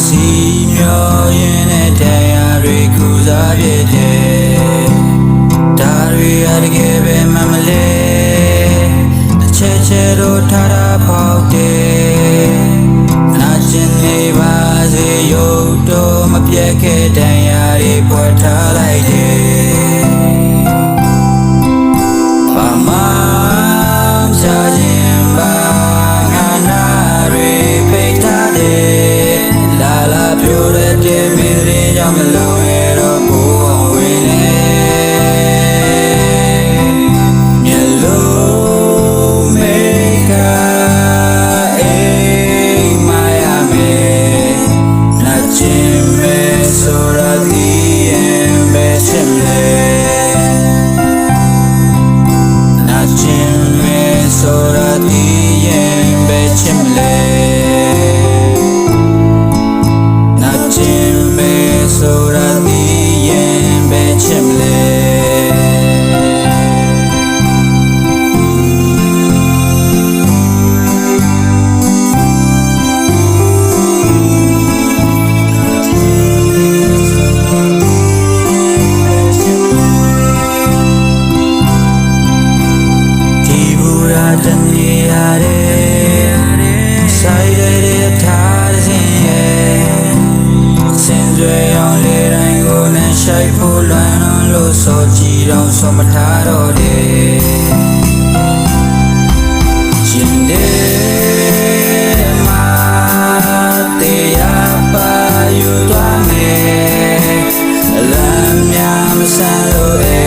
စီမျောရင်တဲ့တရားတွေကိုစားပြတဲ့ဒါတွေအတကယ်ပဲမမလဲအချက်ချက်တို့ထားတာပေါက်တယ်နာကျင်နေပါစေရုပ်တော့မပြတ်ခဲ့တရားတွေပွက်ထားလိုက်တယ်ဘာမှရှားခြင်းပါငါနာတွေဖိတ်ထားတယ်လာလာပြိုတဲ့တဲ့မင်းလေးကြောင့်မလို့ရတော့ကိုယ်ဝင်နေမျက်လုံးမိတ်ကအိမ်မရမယ်နာကျင်မဲ့ဆိုရသည်ရင်ပဲချင်လေနာကျင်မဲ့ဆိုရသည်ရင်ပဲချင်လေနာကျင်မဲ့ဆိုရသည်ရင်ပဲချင်လေတနေရတယ်ဆိုင်ရတဲ့ထားခြင်းရဲ့စင်ကြွယ်အောင်လေတိုင်းကိုနဲ့ရှိုက်ဖို့လွမ်းလို့ဆိုကြည်တော့ဆိုမထားတော့တယ်ရှင်တဲ့မှာတရားပါယူသွားမယ်လမ်းများမဆန်လို့